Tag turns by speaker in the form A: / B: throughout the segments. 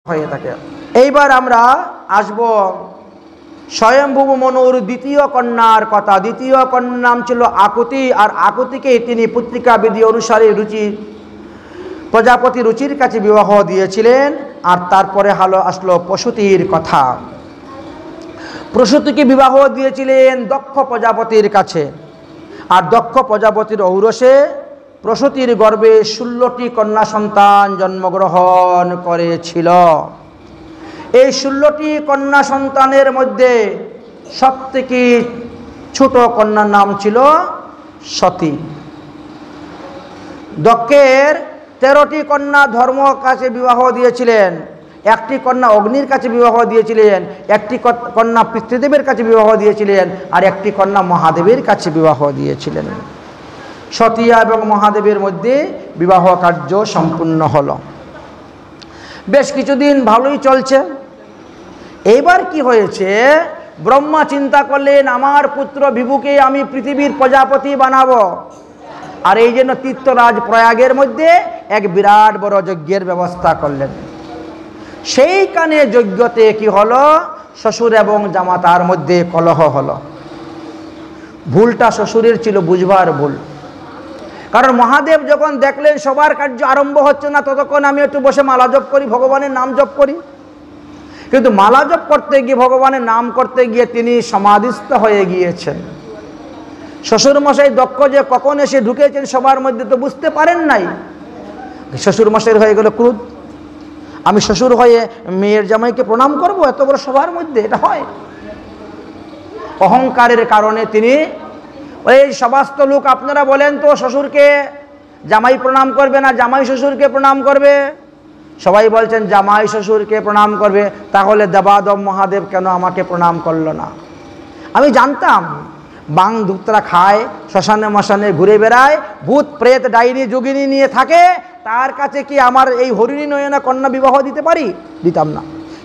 A: হয়ে থাকে। এইবার আমরা আসব স্বয়ম্ভু মনুর দ্বিতীয় কন্যার কথা। দ্বিতীয় কন্যার নাম ছিল আকুতি, আর আকুতিকে তিনি পুত্রিকা বিধি অনুসারে প্রজাপতি রুচির কাছে বিবাহ দিয়েছিলেন। আর তারপরে আসলো প্রসূতির কথা। প্রসূতিকে বিবাহ দিয়েছিলেন দক্ষ প্রজাপতির কাছে, আর দক্ষ প্রজাপতির ঔরসে প্রসূতির গর্ভে 16টি কন্যা সন্তান জন্মগ্রহণ করেছিল। এই 16টি কন্যা সন্তানের মধ্যে সবথেকে ছোট কন্যার নাম ছিল সতী। দক্ষের 13টি কন্যা ধর্ম কাছে বিবাহ দিয়েছিলেন, একটি কন্যা অগ্নির কাছে বিবাহ দিয়েছিলেন, একটি কন্যা পিতৃদেবের কাছে বিবাহ দিয়েছিলেন, আর একটি কন্যা মহাদেবের কাছে বিবাহ দিয়েছিলেন। সতী এবং মহাদেবের মধ্যে বিবাহ কার্য সম্পূর্ণ হলো। বেশ কিছুদিন ভালোই চলছে। এইবার কি হয়েছে, ব্রহ্মা চিন্তা করলেন আমার পুত্র বিভুকে আমি পৃথিবীর প্রজাপতি বানাবো। আর এই জন্য তীর্থরাজ প্রয়াগের মধ্যে এক বিরাট বড় যজ্ঞের ব্যবস্থা করলেন। সেইখানে যজ্ঞতে কি হলো, শ্বশুর এবং জামাতার মধ্যে কলহ হলো। ভুলটা শ্বশুরের ছিল, বুঝবার ভুল। কারণ মহাদেব যখন দেখলেন সবার কার্য আরম্ভ হচ্ছে না, ততক্ষণ আমি একটু বসে মালা জপ করি, ভগবানের নাম জপ করি। কিন্তু মালা জপ করতে গিয়ে, ভগবানের নাম করতে গিয়ে তিনি সমাধিস্থ হয়ে গিয়েছেন। শ্বশুরমশাই দক্ষ যে কখন এসে ঢুকেছেন সবার মধ্যে তো বুঝতে পারেন নাই। শ্বশুরমশাইয়ের হয়ে গেল ক্রোধ, আমি শ্বশুর হয়ে মেয়ের জামাইকে প্রণাম করব এত বড় সবার মধ্যে? এটা হয়। অহংকারের কারণে তিনি ওই সমস্ত লোক আপনারা বলেন তো শ্বশুরকে জামাই প্রণাম করবে না জামাই শ্বশুরকে প্রণাম করবে? সবাই বলছেন জামাই শ্বশুরকে প্রণাম করবে। তাহলে দেবাদম মহাদেব কেন আমাকে প্রণাম করলো না? আমি জানতাম বাং ধুতরা খায়, শ্মশানে মশানে ঘুরে বেড়ায়, ভূত প্রেত ডাইনি যোগিনী নিয়ে থাকে, তার কাছে কি আমার এই হরিণী নয়না কন্যা বিবাহ দিতে পারি? দিতাম না।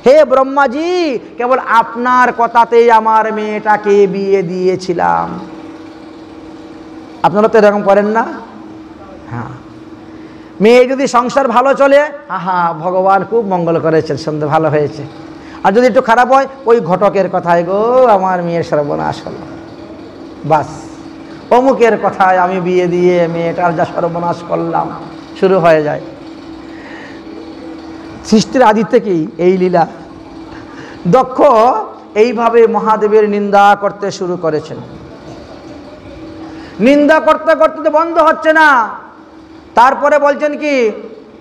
A: হে ব্রহ্মাজি, কেবল আপনার কথাতেই আমার মেয়েটাকে বিয়ে দিয়েছিলাম। আপনারা তো এরকম করেন না? হ্যাঁ, মেয়ে যদি সংসার ভালো চলে, আহা ভগবান খুব মঙ্গল করেছেন, সন্ধ্যে ভালো হয়েছে। আর যদি একটু খারাপ হয়, ওই ঘটকের কথায় গো আমার মেয়ের সর্বনাশ হলো, বাস অমুকের কথায় আমি বিয়ে দিয়ে মেয়েটার যা সর্বনাশ করলাম, শুরু হয়ে যায়। সৃষ্টির আদি থেকেই এই লীলা। দক্ষ এইভাবে মহাদেবের নিন্দা করতে শুরু করেছেন। নিন্দা করতে করতে তো বন্ধ হচ্ছে না। তারপরে বলছেন কি,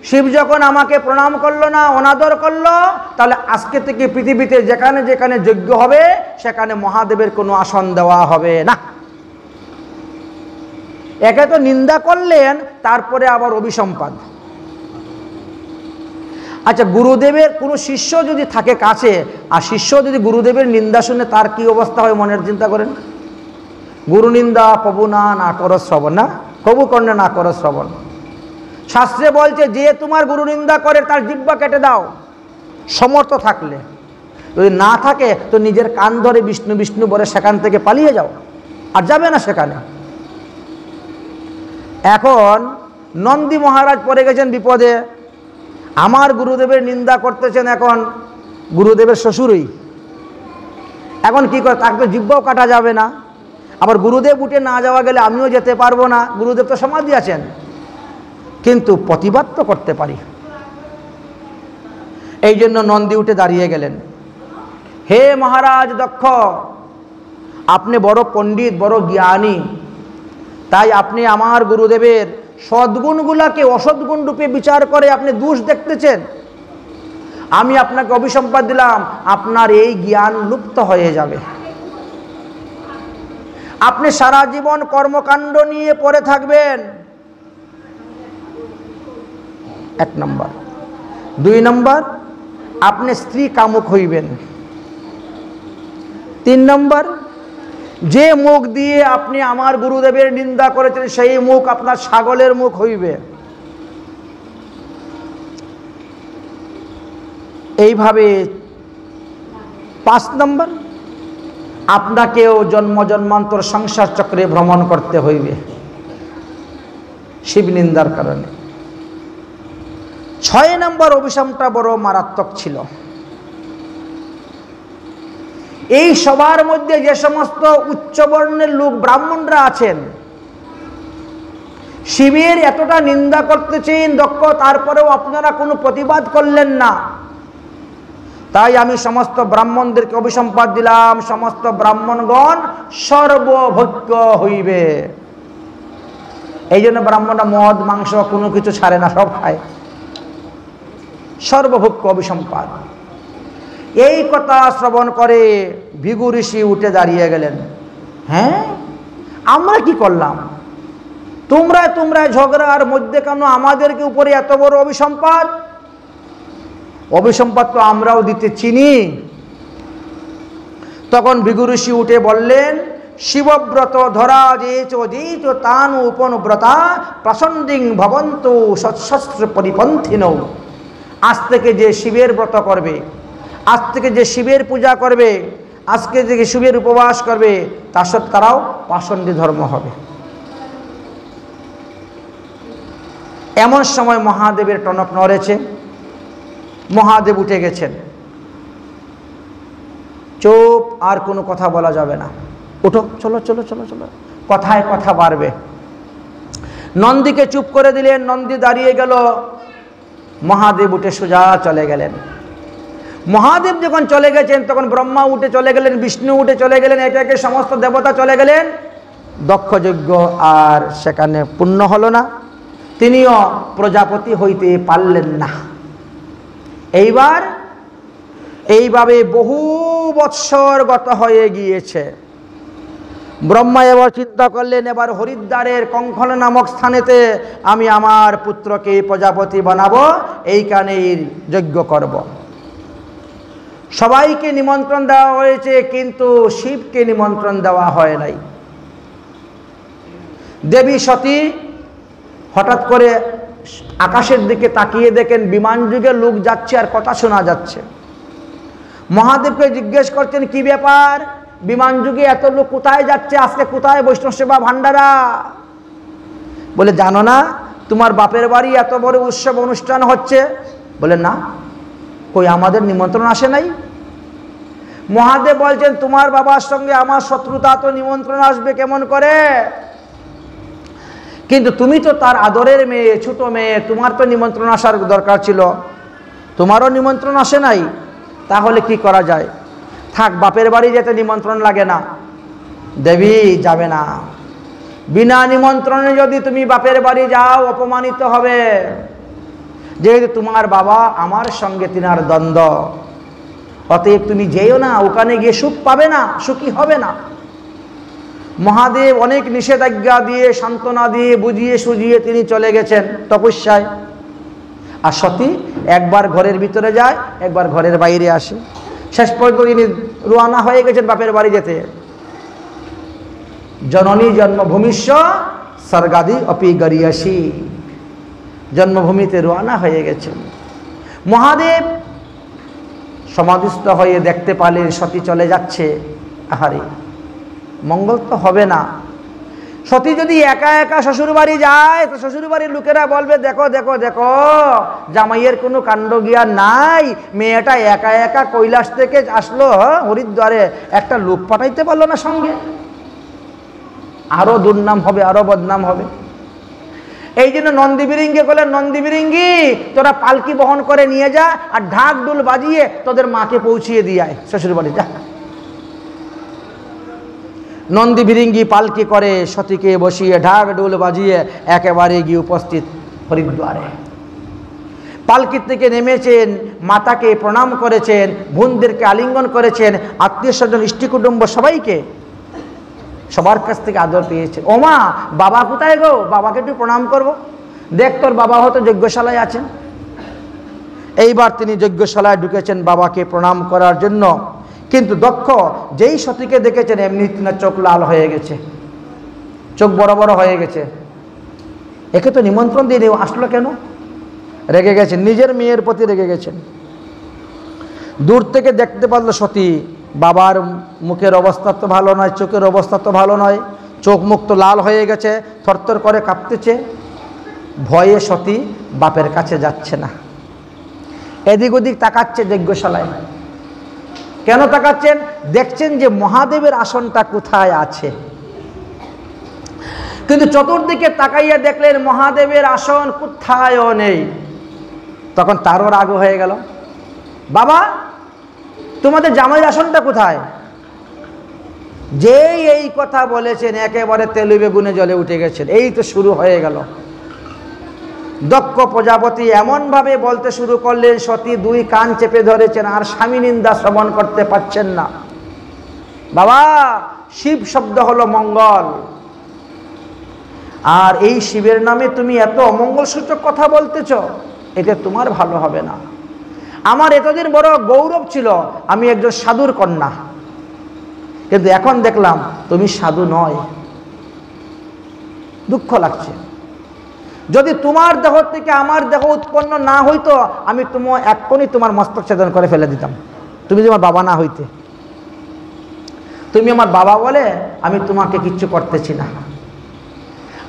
A: শিব যখন আমাকে প্রণাম করলো না, অনাদর করলো, তাহলে আজকে থেকে পৃথিবীতে যেখানে যেখানে যজ্ঞ হবে সেখানে মহাদেবের কোনো আসন দেওয়া হবে না। একে তো নিন্দা করলেন, তারপরে আবার অভিসম্পাদ। আচ্ছা, গুরুদেবের কোনো শিষ্য যদি থাকে কাছে, আর শিষ্য যদি গুরুদেবের নিন্দা শুনে তার কি অবস্থা হয় মনের চিন্তা করেন। গুরু নিন্দা কবু না করো শ্রবণ, না কবু কর্ণে না করো শ্রবণ। শাস্ত্রে বলছে যে তোমার গুরু নিন্দা করে তার জিহ্বা কেটে দাও, সমর্থ থাকলে। যদি না থাকে তো নিজের কান ধরে বিষ্ণু বিষ্ণু বলে সেখান থেকে পালিয়ে যাও, আর যাবে না সেখানে। এখন নন্দী মহারাজ পড়ে গেছেন বিপদে। আমার গুরুদেবের নিন্দা করতেছেন, এখন গুরুদেবের শ্বশুরই। এখন কি করে, তাকে তো জিহ্বাও কাটা যাবে না, আবার গুরুদেব উঠে না যাওয়া গেলে আমিও যেতে পারবো না। গুরুদেব তো সমাধি আছেন, কিন্তু প্রতিবাদ তো করতে পারি। এই জন্য নন্দী উঠে দাঁড়িয়ে গেলেন। হে মহারাজ দক্ষ, আপনি বড় পণ্ডিত, বড় জ্ঞানী, তাই আপনি আমার গুরুদেবের সদ্গুণগুলাকে অসদ্গুণ রূপে বিচার করে আপনি দোষ দেখতেছেন। আমি আপনাকে অভিসম্পাদ দিলাম, আপনার এই জ্ঞান লুপ্ত হয়ে যাবে। আপনি সারা জীবন কর্মকাণ্ড নিয়ে পড়ে থাকবেন, 1 নম্বর। 2 নম্বর, আপনি স্ত্রী কামুক হইবেন। 3 নম্বর, যে মুখ দিয়ে আপনি আমার গুরুদেবের নিন্দা করেছেন সেই মুখ আপনার ছাগলের মুখ হইবে। এইভাবে 5 নম্বর, আপনাকেও জন্ম জন্মান্তর সংসার চক্রে ভ্রমণ করতে হইবে শিব নিন্দার কারণে। 6 6 নম্বর অভিশাপটা বড় মারাত্মক ছিল। এই সবার মধ্যে যে সমস্ত উচ্চবর্ণের লোক ব্রাহ্মণরা আছেন, শিবের এতটা নিন্দা করতেছেন দক্ষ, তারপরেও আপনারা কোনো প্রতিবাদ করলেন না। তাই আমি সমস্ত ব্রাহ্মণদেরকে অভিসম্পাদ দিলাম, সমস্ত ব্রাহ্মণগণ সর্বভোগ্য হইবে। এই জন্য ব্রাহ্মণরা মদ মাংস কোনো কিছু ছাড়ে না, সব খায়। সর্বভোগ্য অভিসম্পাদ। এই কথা শ্রবণ করে ভৃগু ঋষি উঠে দাঁড়িয়ে গেলেন। হ্যাঁ, আমরা কি করলাম? তোমরা ঝগড়ার মধ্যে কেন আমাদেরকে উপরে এত বড় অভিসম্পাদ? অভিসম্পাদ তো আমরাও দিতে চিনি। তখন ভৃগু ঋষি উঠে বললেন, শিবব্রত ধরা যেচ তান উপনব্রতা প্রসন্দিং ভবন্তু সৎশস্ত্র পরিপন্থিন। আজ থেকে যে শিবের ব্রত করবে, আজ থেকে যে শিবের পূজা করবে, আজকে থেকে শিবের উপবাস করবে, তারাও পাষণ্ডী ধর্ম হবে। এমন সময় মহাদেবের টনক নড়েছে। মহাদেব উঠে গেছেন। চুপ, আর কোনো কথা বলা যাবে না। উঠো, চলো চলো চলো চলো, কথায় কথা বাড়বে। নন্দীকে চুপ করে দিলেন। নন্দী দাঁড়িয়ে গেল। মহাদেব উঠে সোজা চলে গেলেন। মহাদেব যখন চলে গেছেন তখন ব্রহ্মা উঠে চলে গেলেন, বিষ্ণু উঠে চলে গেলেন, এটাকে সমস্ত দেবতা চলে গেলেন। দক্ষযজ্ঞ আর সেখানে পূর্ণ হলো না। তিনিও প্রজাপতি হইতে পারলেন না। এইভাবে বহু বৎসর গত হয়ে গিয়েছে। ব্রহ্মা এবার চিন্তা করলেন, এবার হরিদ্বারের কঙ্কন নামক স্থানেতে আমি আমার পুত্রকে প্রজাপতি বানাবো, এইখানেই যজ্ঞ করব। সবাইকে নিমন্ত্রণ দেওয়া হয়েছে, কিন্তু শিবকে নিমন্ত্রণ দেওয়া হয় নাই। দেবী সতী হঠাৎ করে আকাশের দিকে তাকিয়ে দেখেন বিমান যুগে লোক যাচ্ছে আর কথা শোনা যাচ্ছে। মহাদেবকে জিজ্ঞেস করছেন, কি ব্যাপার? বিমান যুগে এত লোক কোথায় যাচ্ছে? আজকে কোথায় বৈষ্ণব সেবা ভান্ডারা? বলে, জানো না তোমার বাপের বাড়ি এত বড় উৎসব অনুষ্ঠান হচ্ছে? বলে, না, কই আমাদের নিমন্ত্রণ আসে নাই। মহাদেব বলছেন, তোমার বাবার সঙ্গে আমার শত্রুতা, তো নিমন্ত্রণ আসবে কেমন করে? কিন্তু তুমি তো তার আদরের মেয়ে, ছোট মেয়ে, তোমার তো নিমন্ত্রণ আসার দরকার ছিল, তোমারও নিমন্ত্রণ আসে নাই। তাহলে কি করা যায়? থাক, বাপের বাড়ি যেতে নিমন্ত্রণ লাগে না। দেবী যাবে না। বিনা নিমন্ত্রণে যদি তুমি বাপের বাড়ি যাও অপমানিত হবে, যেহেতু তোমার বাবা আমার সঙ্গে তিনার দ্বন্দ্ব। অতএব তুমি যেও না, ওখানে গিয়ে সুখ পাবে না, সুখী হবে না। মহাদেব অনেক নিষেধাজ্ঞা দিয়ে, সান্ত্বনা দিয়ে, বুঝিয়ে সুঝিয়ে তিনি চলে গেছেন তপস্যায়। আর সতী একবার ঘরের ভিতরে যায়, একবার ঘরের বাইরে আসে। শেষ পর্যন্ত তিনি রওনা হয়ে গেছেন বাপের বাড়ি যেতে। জননী জন্মভূমিস্য স্বর্গাদি অপি গরিয়সী। জন্মভূমিতে রওনা হয়ে গেছেন। মহাদেব সমাধিস্থ হয়ে দেখতে পেলেন সতী চলে যাচ্ছে। আহারে, মঙ্গল তো হবে না। সতী যদি একা একা শ্বশুর বাড়ি যায় তো শ্বশুর বাড়ির লোকেরা বলবে, দেখো দেখো দেখো, জামাইয়ের কোনো কাণ্ড জ্ঞান নাই, মেয়েটা একা একা কৈলাস থেকে আসলো হরিদ্বারে, একটা লোক পাঠাইতে পারলো না সঙ্গে। আরো দুর্নাম হবে, আরো বদনাম হবে। এই জন্য নন্দী বিরিঙ্গে বলেন, নন্দী বিরিঙ্গি তোরা পালকি বহন করে নিয়ে যা, আর ঢাক ডুল বাজিয়ে তোদের মাকে পৌঁছিয়ে দিয়ে আয় শ্বশুর বাড়ি যা। নন্দী বিরিঙ্গি পালকি করে সতীকে বসিয়ে ঢাক ডুল বাজিয়ে একেবারে গিয়ে উপস্থিত হরিদ্বারে। পালকি থেকে নেমেছেন, মাতাকে প্রণাম করেছেন, বোনদেরকে আলিঙ্গন করেছেন, আত্মীয় স্বজন ইষ্টি কুটুম্ব সবাইকে, সবার কাছ থেকে আদর পেয়েছেন। ওমা, বাবা কোথায় গো? বাবাকে একটু প্রণাম করব। দেখ, তোর বাবা হয়তো যজ্ঞশালায় আছেন। এইবার তিনি যজ্ঞশালায় ঢুকেছেন বাবাকে প্রণাম করার জন্য। কিন্তু দক্ষ যেই সতীকে দেখেছেন এমনি তিনার চোখ লাল হয়ে গেছে, চোখ বড় বড় হয়ে গেছে। একে তো নিমন্ত্রণ দিয়ে আসলো কেন? রেগে গেছেন, নিজের মেয়ের প্রতি রেগে গেছেন। দূর থেকে দেখতে পারলো সতী বাবার মুখের অবস্থা তো ভালো নয়, চোখের অবস্থা তো ভালো নয়, চোখ মুখ তো লাল হয়ে গেছে, থরথর করে কাঁপতেছে। ভয়ে সতী বাপের কাছে যাচ্ছে না। এদিক ওদিক তাকাচ্ছে যজ্ঞশালায়। কেন তাকাচ্ছেন? দেখছেন যে মহাদেবের আসনটা কোথায় আছে। কিন্তু চতুর্দিকে তাকাইয়া দেখলেন মহাদেবের আসন কোথায়ও নেই। তখন তারও রাগ হয়ে গেল, বাবা তোমাদের জামাইয়ের আসনটা কোথায়? যেই এই কথা বলেছেন একেবারে তেলে বেগুনে জলে উঠে গেছেন। এই তো শুরু হয়ে গেল। দক্ষ প্রজাপতি এমনভাবে বলতে শুরু করলেন, সতী দুই কান চেপে ধরেছেন, আর স্বামী নিন্দা শ্রবণ করতে পারছেন না। বাবা শিব শব্দ হলো মঙ্গল, আর এই শিবের নামে তুমি এত অমঙ্গল সূচক কথা বলতেছ, এটা তোমার ভালো হবে না। আমার এতদিন বড় গৌরব ছিল আমি একজন সাধুর কন্যা, কিন্তু এখন দেখলাম তুমি সাধু নয়, দুঃখ লাগছে। যদি তোমার দেহ থেকে আমার দেহ উৎপন্ন না হইতো আমি এক্ষুনি তোমার মস্তক ছেদন করে ফেলে দিতাম। তুমি যদি আমার বাবা না হইতে, তুমি আমার বাবা বলে আমি তোমাকে কিচ্ছু করতেছি না।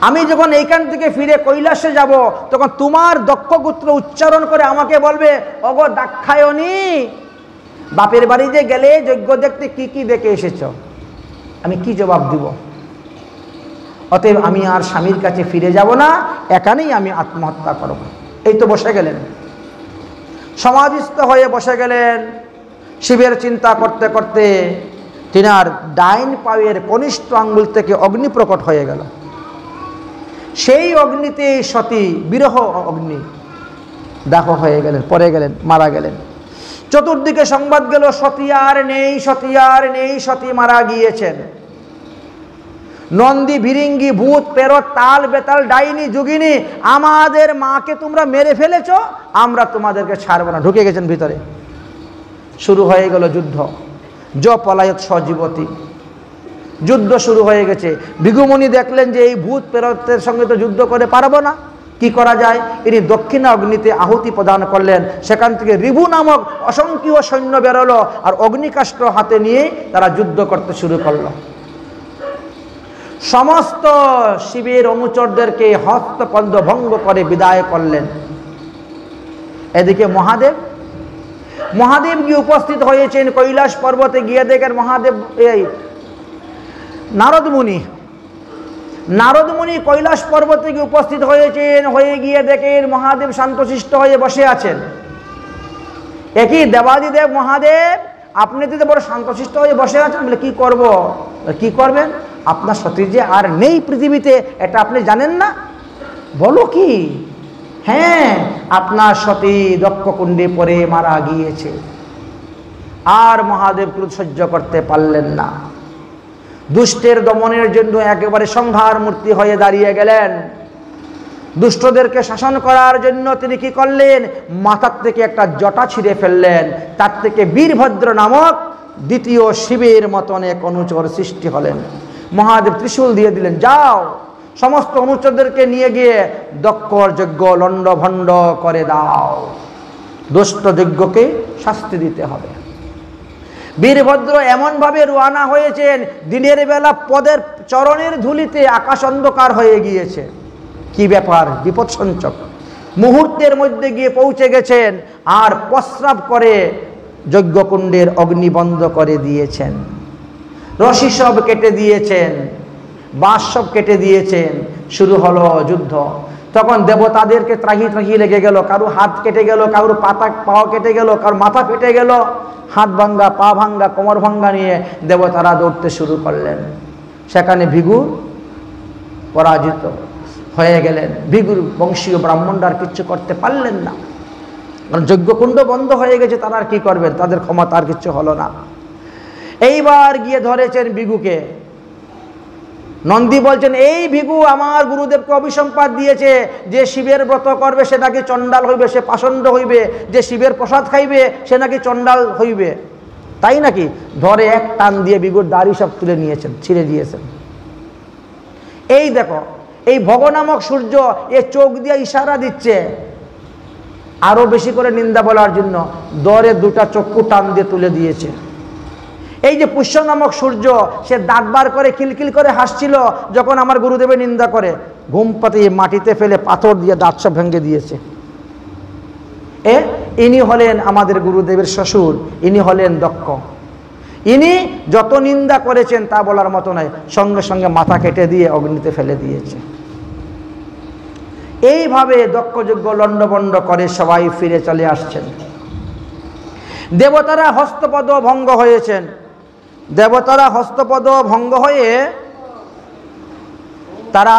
A: আমি যখন এইখান থেকে ফিরে কৈলাসে যাব তখন তোমার দক্ষ গোত্র উচ্চারণ করে আমাকে বলবে, ওগো দাক্ষায়ণী, বাপের বাড়িতে গেলে যজ্ঞ দেখতে কি কি দেখে এসেছ? আমি কি জবাব দিব? অতএব আমি আর স্বামীর কাছে ফিরে যাব না, এখানেই আমি আত্মহত্যা করব। এই তো বসে গেলেন, সমাধিস্থ হয়ে বসে গেলেন। শিবের চিন্তা করতে করতে তিনার ডাইন পায়ের কনিষ্ঠ আঙ্গুল থেকে অগ্নি প্রকট হয়ে গেল। সেই অগ্নিতে সতী, বিরহ অগ্নি, দাহ হয়ে গেলেন, পড়ে গেলেন, মারা গেলেন। চতুর্দিকে সংবাদ গেল সতী আর নেই, সতী আর নেই, সতী মারা গিয়েছেন। নন্দী, ভিরিঙ্গি, ভূত, পেরত, তাল, বেতাল, ডাইনি, যোগিনী, আমাদের মাকে তোমরা মেরে ফেলেছ, আমরা তোমাদেরকে ছাড়ব না। ঢুকে গেছেন ভিতরে। শুরু হয়ে গেল যুদ্ধ। য পলায়ত সজীবতী, যুদ্ধ শুরু হয়ে গেছে। ভৃগুমুনি দেখলেন যে এই ভূত প্রেরতের সঙ্গে তো যুদ্ধ করে পারবো না, কি করা যায়? ইনি দক্ষিণা অগ্নিতে আহুতি প্রদান করলেন। সেখান থেকে রিভু নামক অসংখ্য সৈন্য বেরোলো, আর অগ্নিকাষ্ঠ হাতে নিয়ে তারা যুদ্ধ করতে শুরু করলো। সমস্ত শিবের অনুচরদেরকে হস্তপদ্ম ভঙ্গ করে বিদায় করলেন। এদিকে মহাদেব গিয়ে উপস্থিত হয়েছেন কৈলাস পর্বতে। গিয়ে দেখেন মহাদেব, এই নারদ মুনি কৈলাস পর্বতে গিয়ে উপস্থিত হয়েছেন। হয়ে গিয়ে দেখেন মহাদেব শান্তশিষ্ট হয়ে বসে আছেন। একই দেবাদিদেব মহাদেব, আপনি তো বড় শান্তশিষ্ট হয়ে বসে আছেন। বলে কি করব? কি করবেন? আপনার সতী যে আর নেই পৃথিবীতে, এটা আপনি জানেন না? বলো কি? হ্যাঁ, আপনার সতী দক্ষকুণ্ডে পড়ে মারা গিয়েছে। আর মহাদেব ক্রোধ সহ্য করতে পারলেন না। দুষ্টের দমনের জন্য একেবারে সংহার মূর্তি হয়ে দাঁড়িয়ে গেলেন। দুষ্টদেরকে শাসন করার জন্য তিনি কি করলেন? মাথার থেকে একটা জটা ছিঁড়ে ফেললেন। তার থেকে বীরভদ্র নামক দ্বিতীয় শিবের মতন এক অনুচর সৃষ্টি হলেন। মহাদেব ত্রিশূল দিয়ে দিলেন, যাও সমস্ত অনুচরদেরকে নিয়ে গিয়ে দক্ষর যজ্ঞ লণ্ডভণ্ড করে দাও, দুষ্ট যজ্ঞকে শাস্তি দিতে হবে। বীরভদ্র এমনভাবে রওনা হয়েছেন, দিনের বেলা পদের চরণের ধুলিতে আকাশ অন্ধকার হয়ে গিয়েছে। কি ব্যাপার? বিপদসঞ্চক। মুহূর্তের মধ্যে গিয়ে পৌঁছে গেছেন, আর প্রস্রাব করে যজ্ঞকুণ্ডের অগ্নি বন্ধ করে দিয়েছেন। রশি সব কেটে দিয়েছেন, বাঁশ সব কেটে দিয়েছেন। শুরু হলো যুদ্ধ। তখন দেবতাদেরকে ত্রাহি ত্রাহি লেগে গেল। কারো হাত কেটে গেল, কারোর পাও কেটে গেল, কারোর মাথা ফেটে গেল। হাত ভাঙ্গা, পা ভাঙ্গা, কোমর ভাঙ্গা নিয়ে দেবতারা দৌড়তে শুরু করলেন। সেখানে ভৃগু পরাজিত হয়ে গেলেন। ভৃগুর বংশীয় ব্রাহ্মণরা আর কিচ্ছু করতে পারলেন না, কারণ যজ্ঞকুণ্ড বন্ধ হয়ে গেছে। তারা আর কি করবেন? তাদের ক্ষমতা আর কিচ্ছু হলো না। এইবার গিয়ে ধরেছেন ভৃগুকে। নন্দী বলছেন, এই ভৃগু আমার গুরুদেবকে অভিসম্পাদ দিয়েছে, যে শিবের ব্রত করবে সে নাকি চণ্ডাল হইবে, সে পাষণ্ড হইবে, যে শিবের প্রসাদ খাইবে সে নাকি চণ্ডাল হইবে। তাই নাকি? ধরে এক টান দিয়ে ভৃগুর দাড়ি সব তুলে নিয়েছেন, ছিঁড়ে দিয়েছেন। এই দেখো, এই ভগ নামক সূর্য এ চোখ দিয়ে ইশারা দিচ্ছে আরো বেশি করে নিন্দা বলার জন্য। দরে দুটা চক্ষু টান দিয়ে তুলে দিয়েছে। এই যে পুষ্য নামক সূর্য, সে দাঁত বার করে খিলখিল করে হাসছিল যখন আমার গুরুদেবের নিন্দা করে। ঘুম পাতিয়ে মাটিতে ফেলে পাথর দিয়ে দাঁত সব ভেঙে দিয়েছে। ইনি হলেন আমাদের গুরুদেবের শ্বশুর, ইনি হলেন দক্ষ। ইনি যত নিন্দা করেছেন তা বলার মতো নয়, সঙ্গে সঙ্গে মাথা কেটে দিয়ে অগ্নিতে ফেলে দিয়েছে। এইভাবে দক্ষযজ্ঞ লণ্ডভণ্ড করে সবাই ফিরে চলে আসছেন। দেবতারা হস্তপদ ভঙ্গ হয়েছেন। দেবতারা হস্তপদ ভঙ্গ হয়ে তারা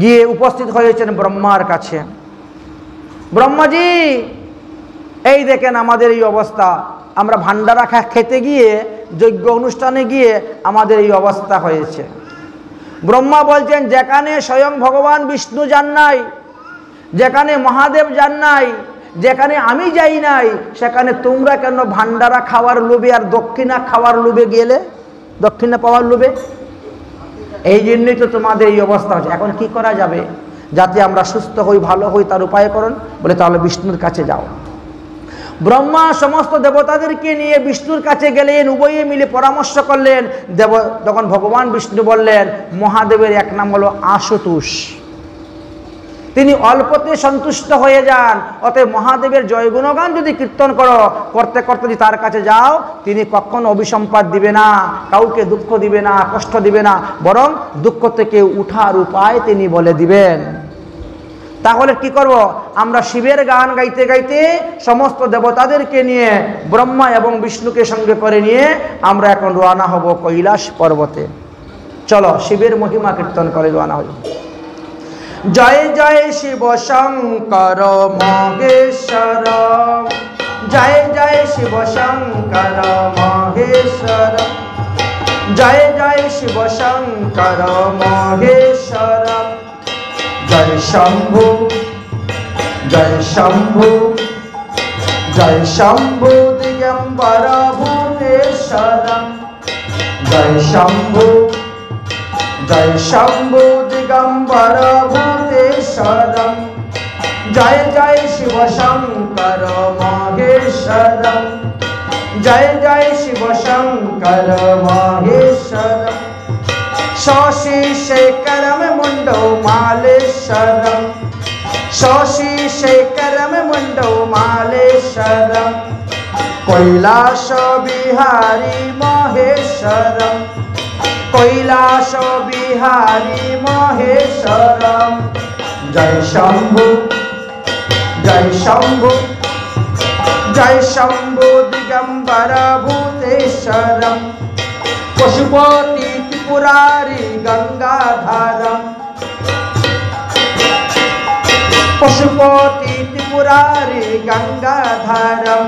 A: গিয়ে উপস্থিত হয়েছেন ব্রহ্মার কাছে। ব্রহ্মাজি, এই দেখেন আমাদের এই অবস্থা, আমরা ভান্ডারা খেতে গিয়ে, যজ্ঞ অনুষ্ঠানে গিয়ে আমাদের এই অবস্থা হয়েছে। ব্রহ্মা বলছেন, যেখানে স্বয়ং ভগবান বিষ্ণু যান নাই, যেখানে মহাদেব যান নাই, যেখানে আমি যাই নাই, সেখানে তোমরা কেন ভান্ডারা খাওয়ার লোভে আর দক্ষিণা খাওয়ার লোভে গেলে? দক্ষিণা পাওয়ার লোভে? এই জন্যই তো তোমাদের এই অবস্থা হচ্ছে। এখন কি করা যাবে যাতে আমরা সুস্থ হই, ভালো হই, তার উপায় করুন। বলে তাহলে বিষ্ণুর কাছে যাও। ব্রহ্মা সমস্ত দেবতাদেরকে নিয়ে বিষ্ণুর কাছে গেলেন, উভয়ে মিলে পরামর্শ করলেন। তখন ভগবান বিষ্ণু বললেন, মহাদেবের এক নাম হলো আশুতোষ, তিনি অল্পতে সন্তুষ্ট হয়ে যান। অতএব মহাদেবের জয় গুণগান যদি কীর্তন করতে করতে যদি তার কাছে যাও, তিনি কখনো অভিসম্পাদ দিবে না, কাউকে দুঃখ দিবে না, কষ্ট দিবে না, বরং দুঃখ থেকে উঠার উপায় তিনি বলে দিবেন। তাহলে কি করব? আমরা শিবের গান গাইতে গাইতে সমস্ত দেবতাদেরকে নিয়ে, ব্রহ্মা এবং বিষ্ণুকে সঙ্গে করে নিয়ে আমরা এখন রওনা হব কৈলাস পর্বতে। চলো শিবের মহিমা কীর্তন করে রওনা হই। জয় জয় শিব শঙ্কর মহেশ্বর, জয় জয় শিব শঙ্কর মহেশ্বর, জয় জয় শিব শঙ্কর মহেশ্বর। জয় শম্ভু, জয় শম্ভু, জয় শম্ভু দিগম্বর ভূতেশ্বর, জয় শম্ভু, জয় শম্ভু দিগম্বর ভূতেশ্বর। জয় জয় শিব শঙ্কর মহেশ্বর, জয় জয় শিব শঙ্কর মহেশ্বর। শশী শেখরম মুন্ডো মালেশ্বরম, শশী শেখরম মুন্ডো মালেশ্বরম। কৈলাস বিহারী মহেশ্বরম, কৈলাস বিহারী মহেশ্বরম। জয় শম্ভু, জয় শম্ভু, জয় শম্ভু দিগম্বর ভূতেশ্বরম। পশুপতি ত্রিপুরারি গঙ্গাধারম, পশুপতি ত্রিপুরারি গঙ্গাধারম।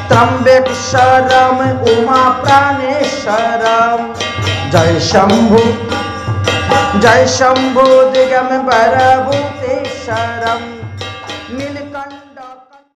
A: ত্রম্বেশ্বরম উমা প্রাণেশ্বরম। জয় শম্ভু, জয় শম্ভু দিগম্বর ভূতেশ্বরম।